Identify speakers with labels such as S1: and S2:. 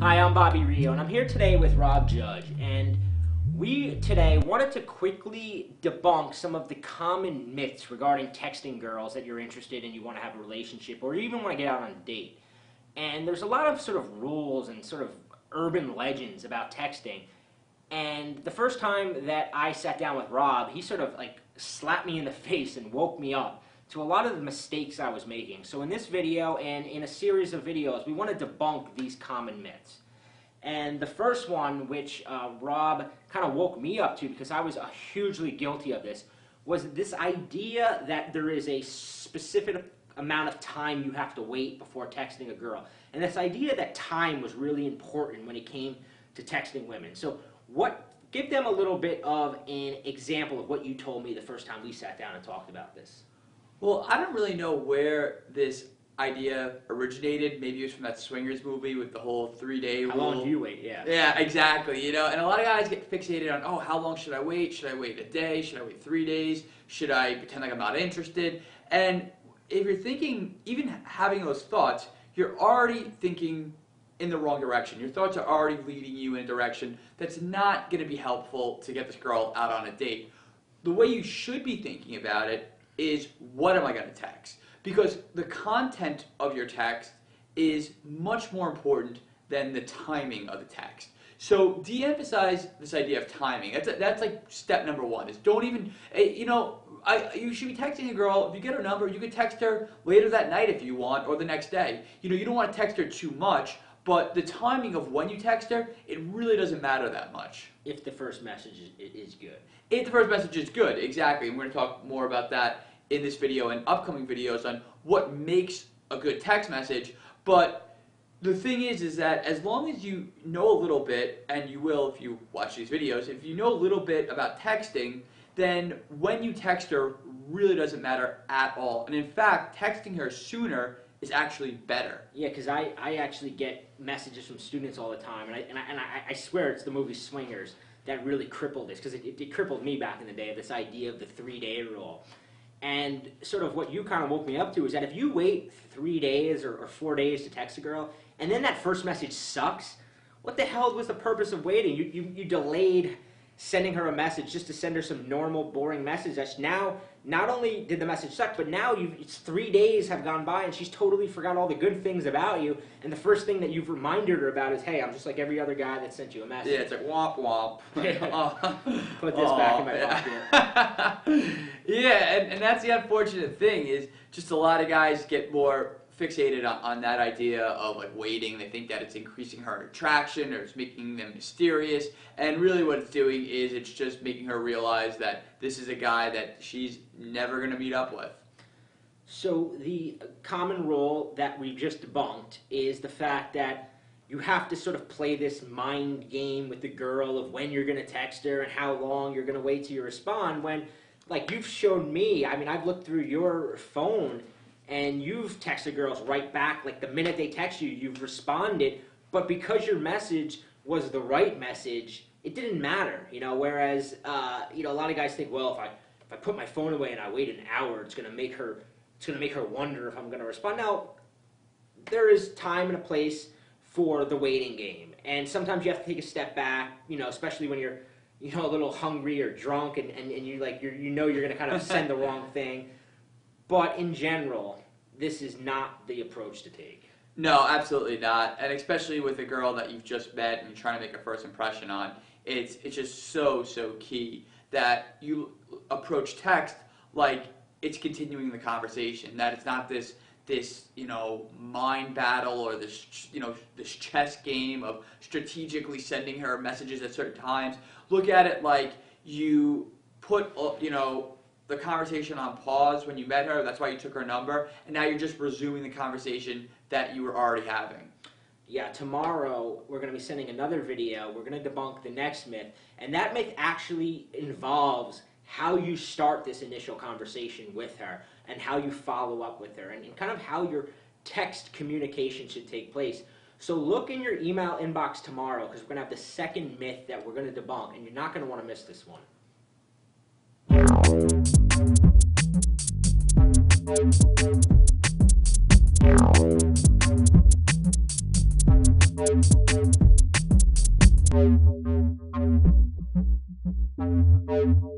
S1: Hi, I'm Bobby Rio, and I'm here today with Rob Judge, and we today wanted to quickly debunk some of the common myths regarding texting girls that you're interested in, you want to have a relationship, or you even want to get out on a date. And there's a lot of sort of rules and sort of urban legends about texting. And the first time that I sat down with Rob, he sort of like slapped me in the face and woke me up to a lot of the mistakes I was making. So in this video and in a series of videos, we want to debunk these common myths. And the first one, which Rob kind of woke me up to because I was hugely guilty of this, was this idea that there is a specific amount of time you have to wait before texting a girl. And this idea that time was really important when it came to texting women. So give them a little bit of an example of what you told me the first time we sat down and talked about this.
S2: Well, I don't really know where this idea originated. Maybe it was from that Swingers movie with the whole 3-day rule.
S1: How long do you wait? Yeah.
S2: Yeah, exactly. You know, and a lot of guys get fixated on, oh, how long should I wait? Should I wait a day? Should I wait 3 days? Should I pretend like I'm not interested? And if you're thinking, even having those thoughts, you're already thinking in the wrong direction. Your thoughts are already leading you in a direction that's not going to be helpful to get this girl out on a date. The way you should be thinking about it is, what am I going to text? Because the content of your text is much more important than the timing of the text. So de-emphasize this idea of timing. That's like step number one, is don't even, you should be texting a girl. If you get her number, you could text her later that night if you want, or the next day. You know, you don't want to text her too much, but the timing of when you text her, it really doesn't matter that much.
S1: If the first message is good.
S2: If the first message is good, exactly. And we're going to talk more about that in this video and upcoming videos on what makes a good text message. But the thing is that as long as you know a little bit, and you will if you watch these videos, if you know a little bit about texting, then when you text her really doesn't matter at all. And in fact, texting her sooner is actually better.
S1: Yeah, because I actually get messages from students all the time, and I swear it's the movie Swingers that really crippled this, because it crippled me back in the day, this idea of the 3-day rule. And sort of what you kind of woke me up to is that if you wait 3 days or 4 days to text a girl, and then that first message sucks, what the hell was the purpose of waiting? You delayed sending her a message just to send her some normal, boring message. That's now, not only did the message suck, but now it's 3 days have gone by and she's totally forgot all the good things about you, and the first thing that you've reminded her about is, hey, I'm just like every other guy that sent you a message.
S2: Yeah, it's like womp womp.
S1: Put this back in my pocket.
S2: Yeah, and that's the unfortunate thing, is just a lot of guys get more fixated on that idea of like waiting. They think that it's increasing her attraction, or it's making them mysterious, and really what it's doing is it's just making her realize that this is a guy that she's never going to meet up with.
S1: So the common rule that we've just debunked is the fact that you have to sort of play this mind game with the girl of when you're going to text her and how long you're going to wait till you respond, when, like you've shown me, I mean, I've looked through your phone and you've texted girls right back, like the minute they text you, you've responded, but because your message was the right message, it didn't matter, you know, whereas, a lot of guys think, well, if I put my phone away and I wait an hour, it's going to make her wonder if I'm going to respond. Now, there is time and a place for the waiting game, and sometimes you have to take a step back, especially when you're, a little hungry or drunk, and you're going to kind of send the wrong thing. But in general, this is not the approach to take.
S2: No, absolutely not. And especially with a girl that you've just met and you're trying to make a first impression on, it's just so key that you approach text like it's continuing the conversation, that it's not this mind battle, or this chess game of strategically sending her messages at certain times. Look at it like you put the conversation on pause when you met her. That's why you took her number, and now you're just resuming the conversation that you were already having.
S1: Yeah, tomorrow we're going to be sending another video. We're going to debunk the next myth, and that myth actually involves how you start this initial conversation with her and how you follow up with her, and kind of how your text communication should take place. So look in your email inbox tomorrow, because we're going to have the second myth that we're going to debunk, and you're not going to want to miss this one. Thank you.
S3: you.